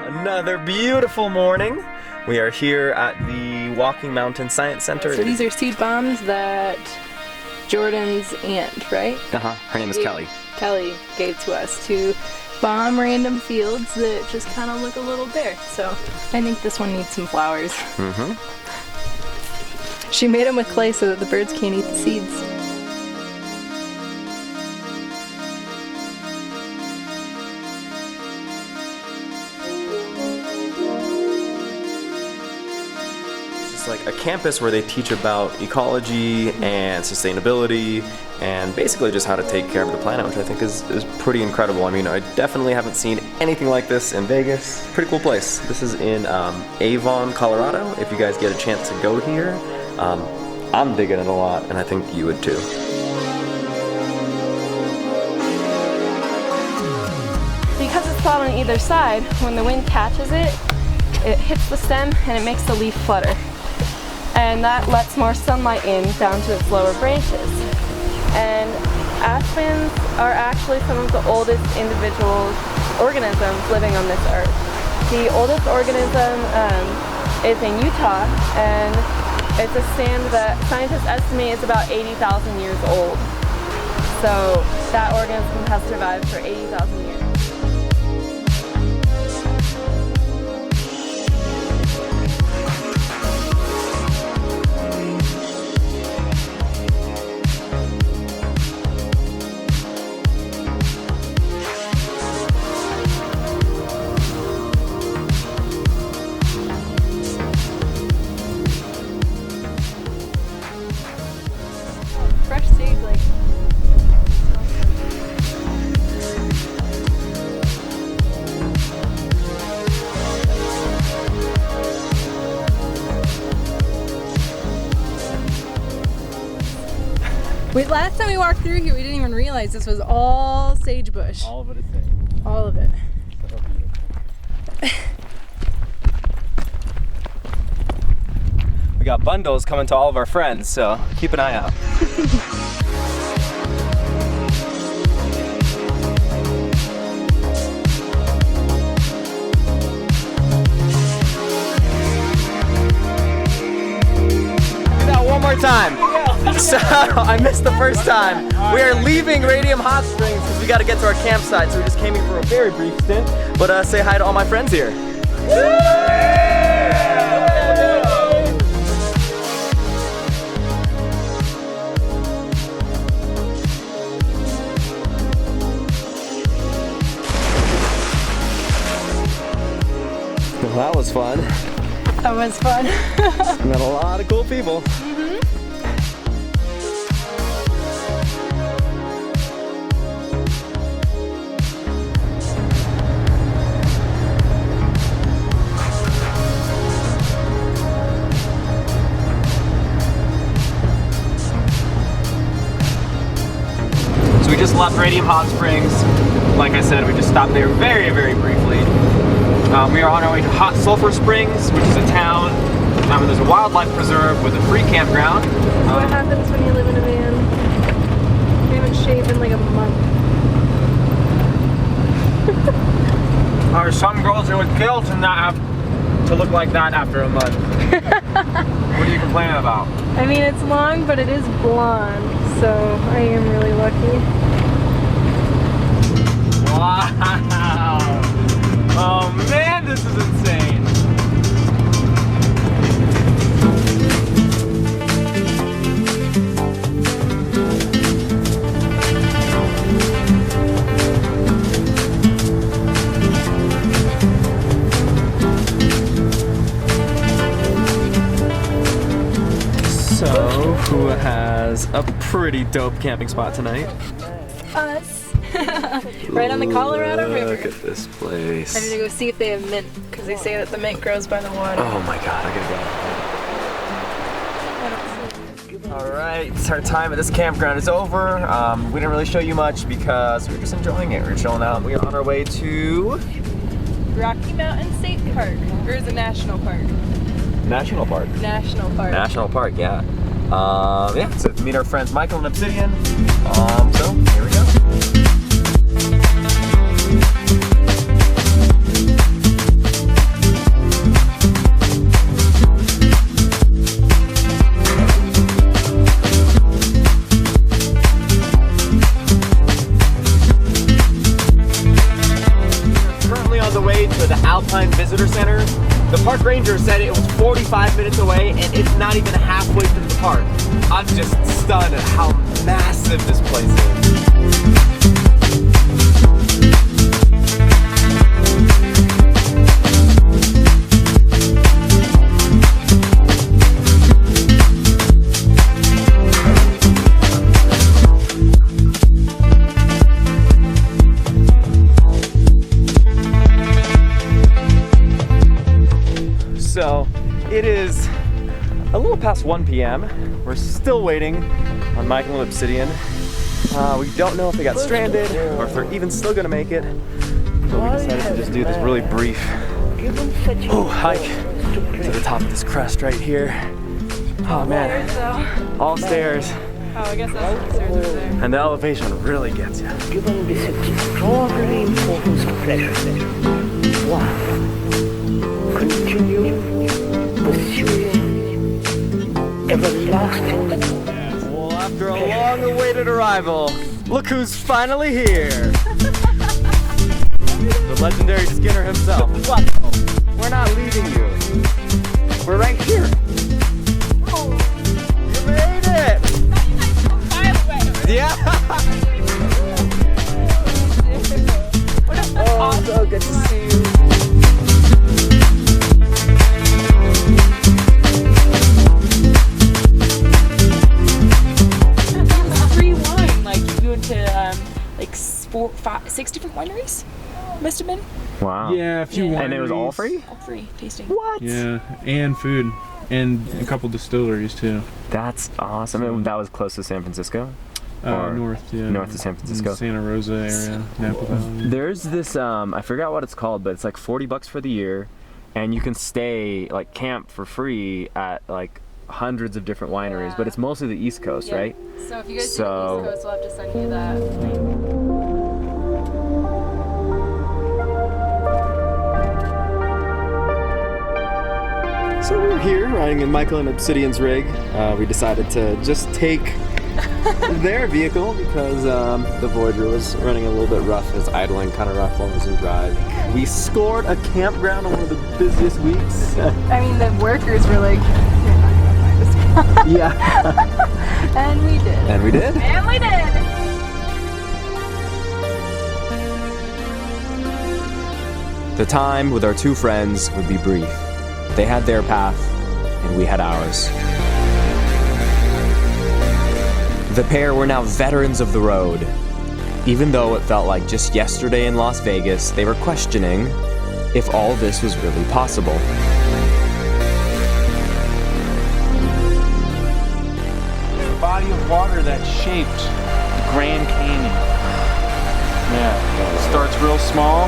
Another beautiful morning. We are here at the Walking Mountain Science Center. So these are seed bombs that Jordan's aunt, right? Her name is Kelly. Kelly gave to us to bomb random fields that just kind of look a little bare. So I think this one needs some flowers. She made them with clay so that the birds can't eat the seeds. Like a campus where they teach about ecology and sustainability and basically just how to take care of the planet, which I think is pretty incredible. I mean, I definitely haven't seen anything like this in Vegas. Pretty cool place. This is in Avon, Colorado. If you guys get a chance to go here, I'm digging it a lot, and I think you would too. Because it's flat on either side, when the wind catches it, it hits the stem and it makes the leaf flutter. And that lets more sunlight in down to its lower branches. And aspens are actually some of the oldest individual organisms living on this earth. The oldest organism is in Utah, and it's a stand that scientists estimate is about 80,000 years old. So that organism has survived for 80,000 years. Fresh seeds, like. Wait, last time we walked through here, we didn't even realize this was all sagebush. All of it is sage. All of it. So beautiful. We got bundles coming to all of our friends, so keep an eye out. Do that one more time. So I missed the first time. We are leaving Radium Hot Springs because we got to get to our campsite, so we just came here for a very brief stint. But say hi to all my friends here. Well, that was fun. That was fun. Met a lot of cool people. So we just left Radium Hot Springs. Like I said, we just stopped there very, very briefly. We are on our way to Hot Sulphur Springs, which is a town. There's a wildlife preserve with a free campground. What happens when you live in a van? You haven't shaved in like a month. Some girls are with guilt and not have to look like that after a month. What are you complaining about? I mean, it's long, but it is blonde, so I am really lucky. Wow! Oh man, this is insane! So, who has a pretty dope camping spot tonight? Us. Right on the Colorado River. Look at this place. I need to go see if they have mint, because they say that the mint grows by the water. Oh my god, I gotta go. Alright, our time at this campground is over. We didn't really show you much because we were just enjoying it. We were chilling out. We are on our way to Rocky Mountain State Park, or is it National Park? National Park. National Park. National Park, yeah. Yeah, so meet our friends Michael and Obsidian. So here we go. Currently on the way to the Alpine Visitor Center. The park ranger said it was 45 minutes away and it's not even halfway through the park. I'm just stunned at how massive this place is. So it is a little past 1 p.m. We're still waiting on Michael and Obsidian. We don't know if they got stranded or if they're even still gonna make it. So we decided to just do this really brief hike to the top of this crest right here. Oh man, all stairs. Oh, I guess that's what the stairs over there. And the elevation really gets you. Given this extraordinary importance of pleasure, one, continue pursuing everlasting. Well, after a long-awaited arrival, look who's finally here! The legendary Skinner himself. What? We're not leaving you. We're right here. Oh. You made it! Yeah! Oh, so good to see you. Free wine, like you go to like 4, 5, 6 different wineries. Must have been Wow. Yeah, a few wineries. And it was all free? all free tasting. What? Yeah, and food, and a couple distilleries too. That's awesome. And that was close to San Francisco? Or North, yeah. north of San Francisco. In Santa Rosa area, Napa Valley. There's this, I forgot what it's called, but it's like $40 for the year, and you can stay, like, camp for free at, like, hundreds of different wineries, but it's mostly the East Coast, right? So if you guys So- do the East Coast, we'll have to send you that. So we're here riding in Michael and Obsidian's rig. We decided to just take their vehicle because the Voyager was running a little bit rough. It was idling kind of rough while it was in drive. We scored a campground on one of the busiest weeks. I mean, the workers were like, "You're not gonna find a spot," Yeah. and we did. And we did. And we did! The time with our two friends would be brief. They had their path, and we had ours. The pair were now veterans of the road. Even though it felt like just yesterday in Las Vegas, they were questioning if all this was really possible. The body of water that shaped the Grand Canyon. Yeah, it starts real small,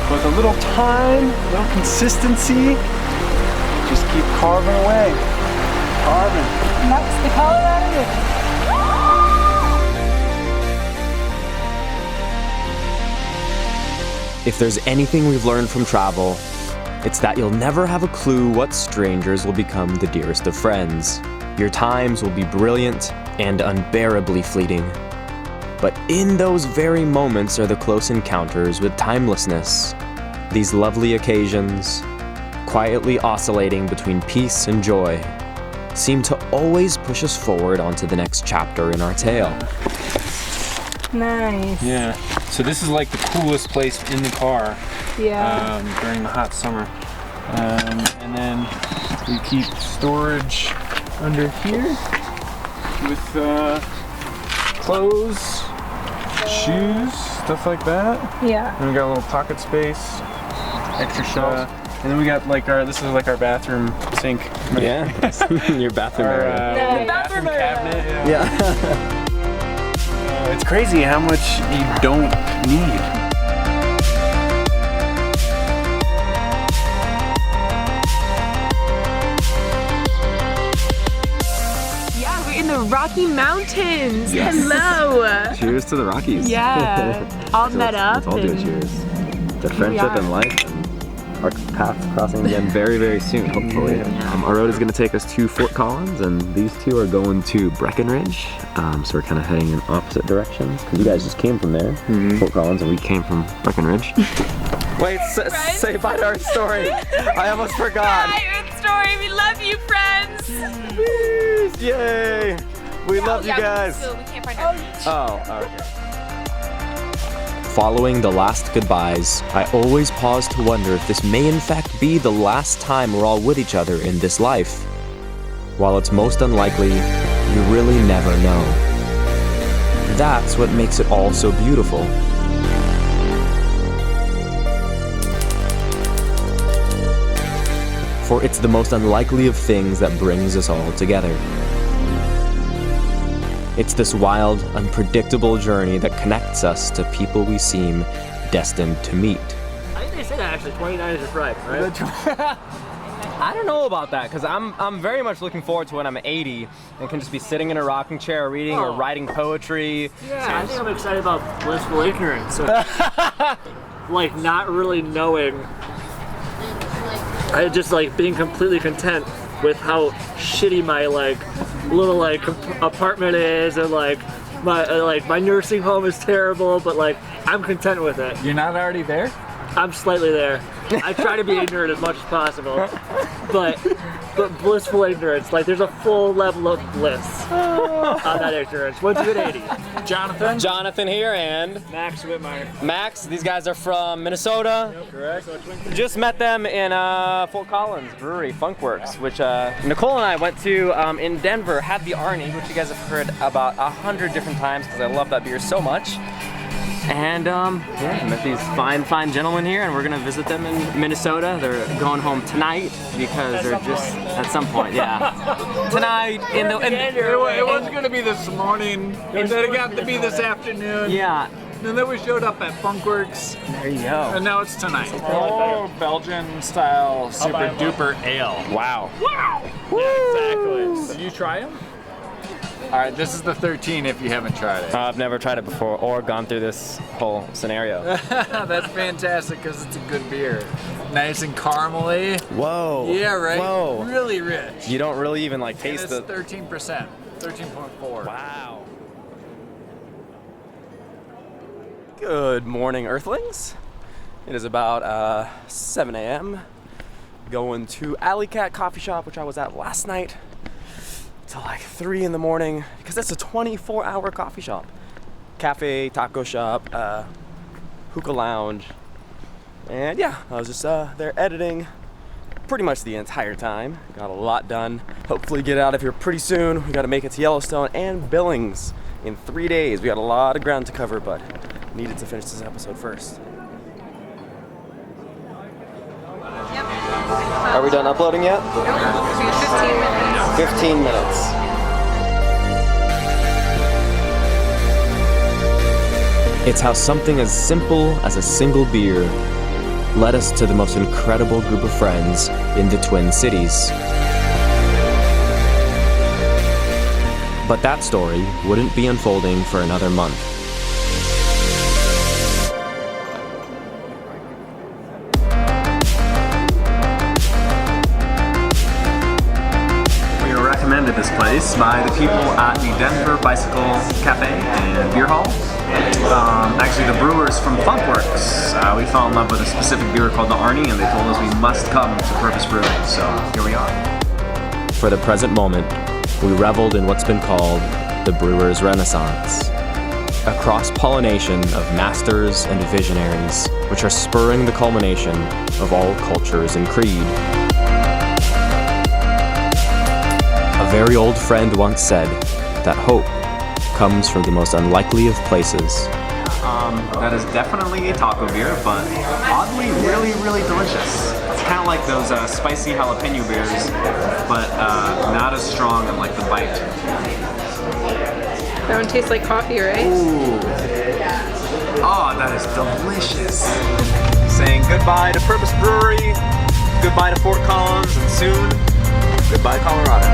with a little time, a little consistency. Just keep carving away, carving. And that's the Colorado River. If there's anything we've learned from travel, it's that you'll never have a clue what strangers will become the dearest of friends. Your times will be brilliant and unbearably fleeting. But in those very moments are the close encounters with timelessness. These lovely occasions, quietly oscillating between peace and joy, seem to always push us forward onto the next chapter in our tale. Nice. Yeah, so this is like the coolest place in the car Yeah. during the hot summer. And then we keep storage under here with clothes, shoes, stuff like that. Yeah. And we got a little pocket space, extra shelves. And then we got like this is like our bathroom sink. Yeah, your bathroom Our area. bathroom cabinet. Yeah. It's crazy how much you don't need. Yeah, Rocky Mountains. Yes. Hello. Cheers to the Rockies. Yeah. All met up. Let's all do a and- cheers. To friendship and life. Our paths crossing again very, very soon, hopefully. Our road is going to take us to Fort Collins, and these two are going to Breckenridge. So we're kind of heading in opposite directions, because you guys just came from there, Fort Collins, and we came from Breckenridge. Wait, say bye to our story. I almost forgot. Bye, Earth Story. We love you, friends. Yay! We love you guys. We can't find our Oh, okay. Following the last goodbyes, I always pause to wonder if this may in fact be the last time we're all with each other in this life. While it's most unlikely, you really never know. That's what makes it all so beautiful. For it's the most unlikely of things that brings us all together. It's this wild, unpredictable journey that connects us to people we seem destined to meet. I think they say that actually, 29 is your prime, right? I don't know about that, because I'm very much looking forward to when I'm 80 and can just be sitting in a rocking chair reading or writing poetry. Yeah, I think I'm excited about blissful ignorance. So, like, not really knowing. I just like being completely content with how shitty my little apartment is, and my nursing home is terrible, but I'm content with it. You're not already there? I'm slightly there. I try to be ignorant as much as possible, but blissful ignorance. There's a full level of bliss on that ignorance. Once you hit 80. Jonathan here, and Max Whitmire. Max. These guys are from Minnesota. Yep, correct. Just met them in Fort Collins Brewery, Funkworks, which Nicole and I went to in Denver. Had the Arnie, which you guys have heard about 100 different times because I love that beer so much. And yeah, met these fine gentlemen here, and we're gonna visit them in Minnesota. They're going home tonight because they're just at some point, yeah. Tonight It wasn't going to be this morning. It got to be this afternoon. yeah. And then we showed up at Funkworks, There you go. and now it's tonight. Oh, Belgian style super duper ale. Wow. Exactly. Did you try them? All right, this is the 13 if you haven't tried it. I've never tried it before or gone through this whole scenario. That's fantastic because it's a good beer. Nice and caramely. Whoa. Yeah, right? Whoa. Really rich. You don't really even And taste it's the. 13%, 13.4. Wow. Good morning, Earthlings. It is about 7 a.m. Going to Alley Cat Coffee Shop, which I was at last night, till 3 in the morning, because it's a 24-hour coffee shop. Cafe, taco shop, hookah lounge. And yeah, I was just there editing pretty much the entire time. Got a lot done. Hopefully get out of here pretty soon. We got to make it to Yellowstone and Billings in 3 days. We got a lot of ground to cover, but needed to finish this episode first. Are we done uploading yet? 15 minutes. It's how something as simple as a single beer led us to the most incredible group of friends in the Twin Cities. But that story wouldn't be unfolding for another month. We were recommended this place by the people at the Denver Bicycle Cafe and Beer Hall. Actually, the brewers from Funkworks. We fell in love with a specific beer called the Arnie, and they told us we must come to Purpose Brewing, so here we are. For the present moment, we reveled in what's been called the Brewer's Renaissance, a cross-pollination of masters and visionaries, which are spurring the culmination of all cultures and creed. A very old friend once said that hope comes from the most unlikely of places. That is definitely a taco beer, but oddly really delicious. It's kind of like those spicy jalapeno beers, but not as strong on the bite. That one tastes like coffee, right? Ooh. Oh, that is delicious. Saying goodbye to Purpose Brewery, goodbye to Fort Collins, and soon, goodbye Colorado.